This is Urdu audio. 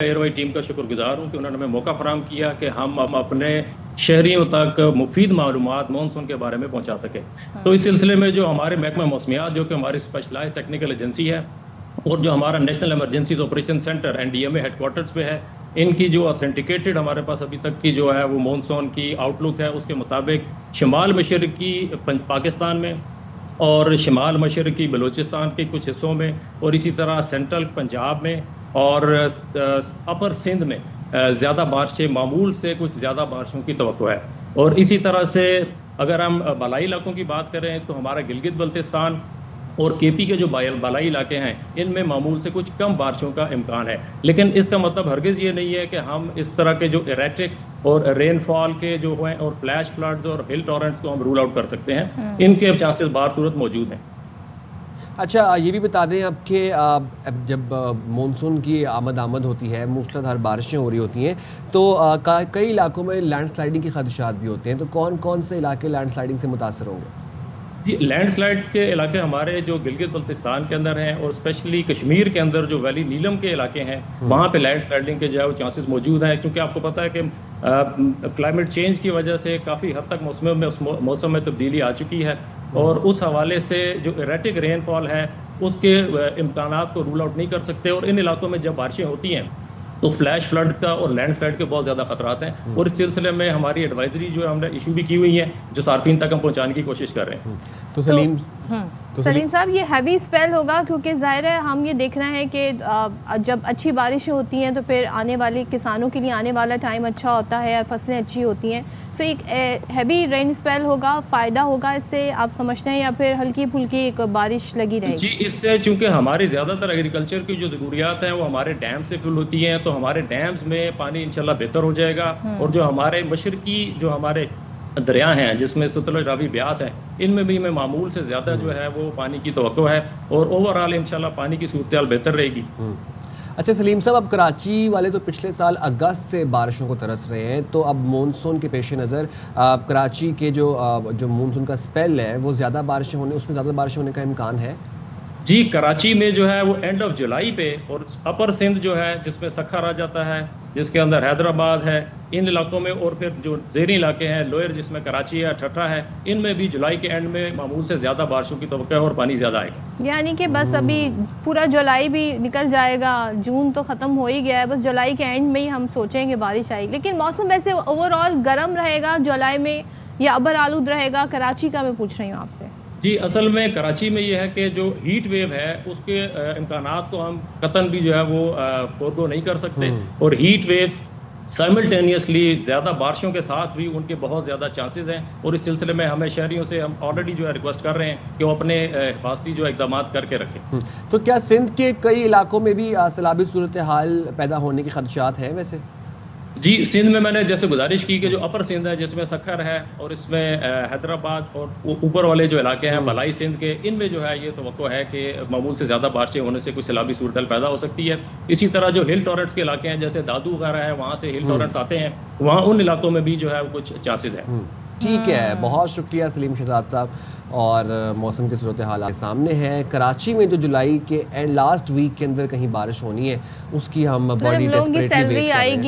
ایئروائی ٹیم کا شکر گزار ہوں کہ انہوں نے ہمیں موقع فراہم کیا کہ ہم اپنے شہریوں تک مفید معلومات مونسون کے بارے میں پہنچا سکیں. تو اس سلسلے میں جو ہمارے محکمہ موسمیات جو کہ ہماری اسپیشلائز ٹیکنیکل ایجنسی ہے اور جو ہمارا national emergencies operation centre NDMA headquarters پہ ہے، ان کی جو اتھینٹیکیٹڈ ہمارے پاس ابھی تک کی جو ہے وہ مونسون کی آؤٹ لک ہے، اس کے مطابق شمال مشرقی پاکستان میں اور شمال مشرقی بلوچستان کے کچھ حصوں میں اور اسی طرح سینٹرل پنجاب میں اور اپر سندھ میں زیادہ بارشیں، معمول سے کچھ زیادہ بارشوں کی توقع ہے. اور اسی طرح سے اگر ہم بالائی علاقوں کی بات کریں تو ہمارا گلگت بلتستان اور KP کے جو بالائی علاقے ہیں ان میں معمول سے کچھ کم بارشوں کا امکان ہے. لیکن اس کا مطلب ہرگز یہ نہیں ہے کہ ہم اس طرح کے جو ایریٹک اور رین فال کے جو ہیں اور فلیش فلڈز اور ہل ٹورنٹس کو ہم رول آؤٹ کر سکتے ہیں. ان کے چانسز بار صورت موجود ہیں. اچھا، یہ بھی بتا دیں اب کہ جب مونسون کی آمد ہوتی ہے، موسلادھار بارشیں ہو رہی ہوتی ہیں تو کئی علاقوں میں لینڈ سلائڈنگ کے خدشات بھی ہوتے ہیں، تو کون کون سے علاقے لینڈ سلائڈنگ سے متاثر ہوں گے؟ جی، لینڈ سلائڈز کے علاقے ہمارے جو گلگت بلتستان کے اندر ہیں اور اسپیشلی کشمیر کے اندر جو ویلی نیلم کے علاقے ہیں وہاں پہ لینڈ سلائڈنگ کے جو ہے وہ چانسز موجود ہیں، کیونکہ آپ کو پتہ ہے کہ کلائمیٹ چینج کی وجہ سے کافی حد تک موسم میں تبدیلی آ چکی ہے اور اس حوالے سے جو ایریٹک رین فال ہے اس کے امکانات کو رول آؤٹ نہیں کر سکتے. اور ان علاقوں میں جب بارشیں ہوتی ہیں تو فلیش فلڈ کا اور لینڈ سلائڈ کے بہت زیادہ خطرات ہیں اور اس سلسلے میں ہماری ایڈوائزری جو ہے ہم نے ایشو بھی کی ہوئی ہے جو صارفین تک ہم پہنچانے کی کوشش کر رہے ہیں. تو سلیم صاحب، یہ ہیوی اسپیل ہوگا کیونکہ ظاہر ہے ہم یہ دیکھ رہے ہیں کہ جب اچھی بارشیں ہوتی ہیں تو پھر آنے والے کسانوں کے لیے آنے والا ٹائم اچھا ہوتا ہے، فصلیں اچھی ہوتی ہیں. سو ایک ہیوی رین اسپیل ہوگا، فائدہ ہوگا اس سے آپ سمجھتے ہیں یا پھر ہلکی پھلکی ایک بارش لگی رہے گی؟ جی، اس سے چونکہ ہماری زیادہ تر ایگریکلچر کی جو ضروریات ہیں وہ ہمارے ڈیم سے فل ہوتی ہیں تو ہمارے ڈیمز میں پانی انشاءاللہ بہتر ہو جائے گا. اور جو ہمارے مشرقی جو ہمارے دریا ہیں جس میں ستلج، راوی، بیاس ہیں، ان میں بھی ہمیں معمول سے زیادہ جو ہے وہ پانی کی توقع ہے اور اوورآل انشاءاللہ پانی کی صورتحال بہتر رہے گی. اچھا سلیم صاحب، اب کراچی والے تو پچھلے سال اگست سے بارشوں کو ترس رہے ہیں، تو اب مونسون کے پیش نظر کراچی کے جو مونسون کا سپیل ہے وہ زیادہ بارشیں ہونے، اس میں زیادہ بارشیں ہونے کا امکان ہے؟ جی، کراچی میں جو ہے وہ اینڈ آف جولائی پہ اور اپر سندھ جو ہے جس میں سکھر آ جاتا ہے، جس کے اندر حیدرآباد ہے، ان علاقوں میں اور پھر جو زیریں علاقے ہیں لوئر جس میں کراچی ہے، ٹھٹھا ہے، ان میں بھی جولائی کے اینڈ میں معمول سے زیادہ بارشوں کی توقع ہے اور پانی زیادہ آئے گا. یعنی کہ بس ابھی پورا جولائی بھی نکل جائے گا، جون تو ختم ہو ہی گیا ہے، بس جولائی کے اینڈ میں ہی ہم سوچیں کہ بارش آئے گی. لیکن موسم ویسے اوور آل گرم رہے گا جولائی میں یا ابر آلود رہے گا کراچی کا؟ میں پوچھ رہی ہوں آپ سے. جی، اصل میں کراچی میں یہ ہے کہ جو ہیٹ ویو ہے اس کے امکانات کو ہم قطعاً بھی جو ہے وہ فورگو نہیں کر سکتے اور ہیٹ ویو سائملٹینیسلی زیادہ بارشوں کے ساتھ بھی ان کے بہت زیادہ چانسز ہیں اور اس سلسلے میں ہمیں شہریوں سے ہم آلریڈی جو ہے ریکویسٹ کر رہے ہیں کہ وہ اپنے حفاظتی جو اقدامات کر کے رکھیں. تو کیا سندھ کے کئی علاقوں میں بھی سیلابی صورتحال پیدا ہونے کے خدشات ہیں ویسے؟ جی، سندھ میں نے جیسے گزارش کی کہ جو اپر سندھ ہے جس میں سکھر ہے اور اس میں حیدرآباد اور اوپر والے جو علاقے ہیں بالائی سندھ کے، ان میں جو ہے یہ توقع ہے کہ معمول سے زیادہ بارشیں ہونے سے کوئی سیلابی صورتحال پیدا ہو سکتی ہے. اسی طرح جو ہل ٹورنٹس کے علاقے ہیں جیسے دادو وغیرہ ہے، وہاں سے ہل ٹورنٹس آتے ہیں، وہاں ان علاقوں میں بھی جو ہے کچھ چانسز ہیں. ٹھیک ہے، بہت شکریہ سلیم شہزاد صاحب. اور موسم کے صورتحال سامنے ہیں. کراچی میں جو جولائی کے لاسٹ ویک کے اندر کہیں بارش ہونی ہے اس کی ہم باڈی ڈیسپریٹلی ویٹ کر رہے ہیں.